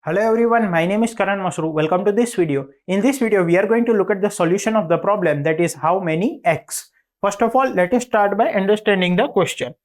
Hello everyone, my name is Karan Mashru. Welcome to this video. In this video, we are going to look at the solution of the problem, that is how many x. First of all, let us start by understanding the question.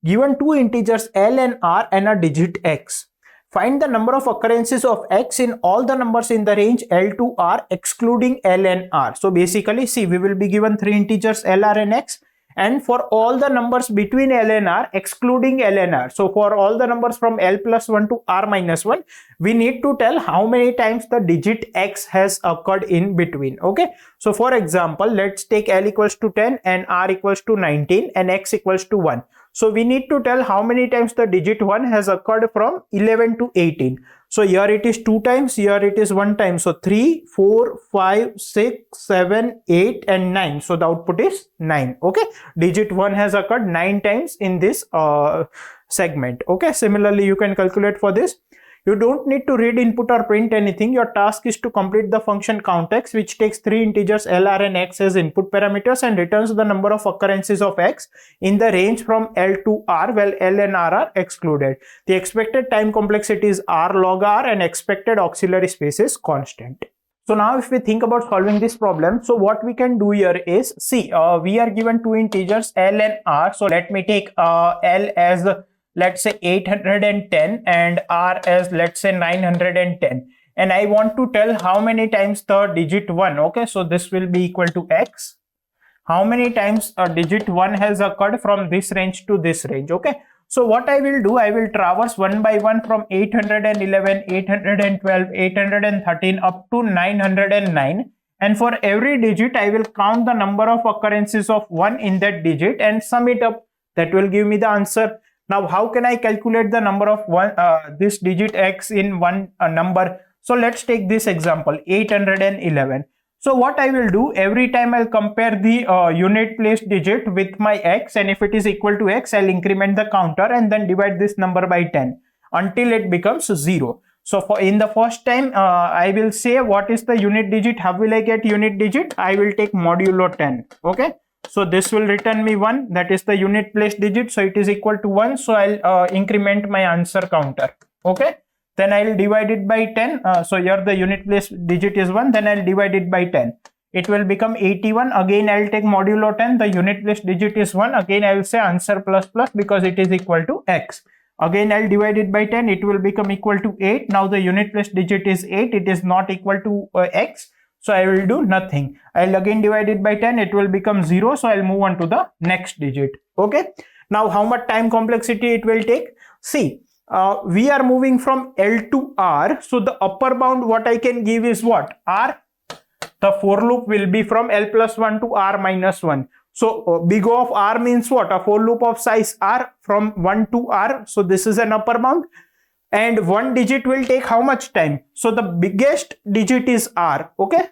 Given two integers L and R and a digit x. Find the number of occurrences of x in all the numbers in the range L to R excluding L and R. So basically, see, we will be given three integers L, R and x. And for all the numbers between L and R excluding L and R. So for all the numbers from L plus 1 to R minus 1, we need to tell how many times the digit x has occurred in between. Okay, so for example, let's take L equals to 10 and R equals to 19 and x equals to 1. So we need to tell how many times the digit 1 has occurred from 11 to 18. So here it is 2 times, here it is 1 time. So 3, 4, 5, 6, 7, 8 and 9. So the output is 9. Okay, digit 1 has occurred 9 times in this segment. Okay, similarly you can calculate for this. You don't need to read input or print anything. Your task is to complete the function countx, which takes three integers L, R and x as input parameters and returns the number of occurrences of x in the range from L to R, while L and R are excluded. The expected time complexity is R log R and expected auxiliary space is constant. So now if we think about solving this problem, so what we can do here is, see, we are given two integers L and R. So let me take L as let's say 810 and R as let's say 910, and I want to tell how many times the digit 1. Okay, so this will be equal to x. How many times a digit 1 has occurred from this range to this range. Okay, so what I will do, I will traverse one by one from 811, 812, 813 up to 909, and for every digit I will count the number of occurrences of 1 in that digit and sum it up. That will give me the answer. Now, how can I calculate the number of this digit x in one number? So let's take this example, 811. So what I will do, every time I'll compare the unit place digit with my x, and if it is equal to x, I'll increment the counter and then divide this number by 10 until it becomes 0. So for in the first time, I will say what is the unit digit. How will I get unit digit? I will take modulo 10. Okay. So this will return me 1, that is the unit place digit, so it is equal to 1. So I'll increment my answer counter. Okay, then I'll divide it by 10. So here the unit place digit is 1, then I'll divide it by 10. It will become 81. Again I'll take modulo 10, the unit place digit is 1. Again I will say answer plus plus because it is equal to x. Again I'll divide it by 10, it will become equal to 8. Now the unit place digit is 8, it is not equal to x. So I will do nothing. I'll again divide it by 10. It will become 0. So I'll move on to the next digit. Okay. Now how much time complexity it will take? See, we are moving from L to R. So the upper bound what I can give is what? R. The for loop will be from L plus 1 to R minus 1. So big O of R means what? A for loop of size R from 1 to R. So this is an upper bound. And one digit will take how much time? So the biggest digit is R. Okay,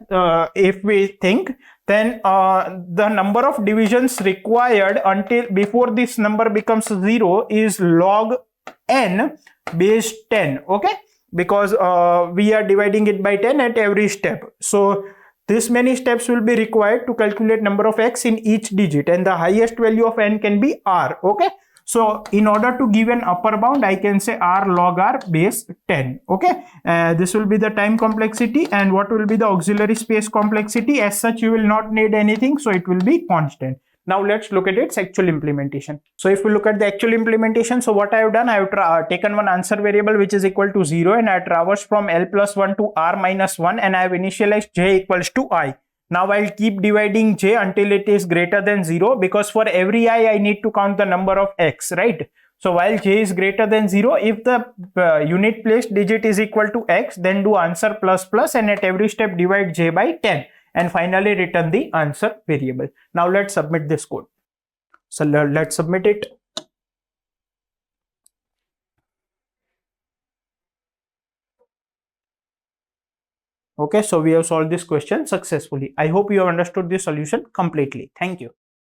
if we think, then the number of divisions required until before this number becomes 0 is log n base 10. Okay, because we are dividing it by 10 at every step. So this many steps will be required to calculate number of x in each digit, and the highest value of n can be R. Okay. So in order to give an upper bound, I can say R log R base 10. Okay, this will be the time complexity, and what will be the auxiliary space complexity? As such, you will not need anything, so it will be constant. Now let's look at its actual implementation. So if we look at the actual implementation, so what I have done, I have taken one answer variable which is equal to 0, and I traversed from L plus 1 to R minus 1, and I have initialized j equals to I. Now I'll keep dividing j until it is greater than 0, because for every I need to count the number of x, right? So while j is greater than 0, if the unit place digit is equal to x, then do answer plus plus, and at every step divide j by 10 and finally return the answer variable. Now let's submit this code. So let's submit it. Okay, so we have solved this question successfully. I hope you have understood the solution completely. Thank you.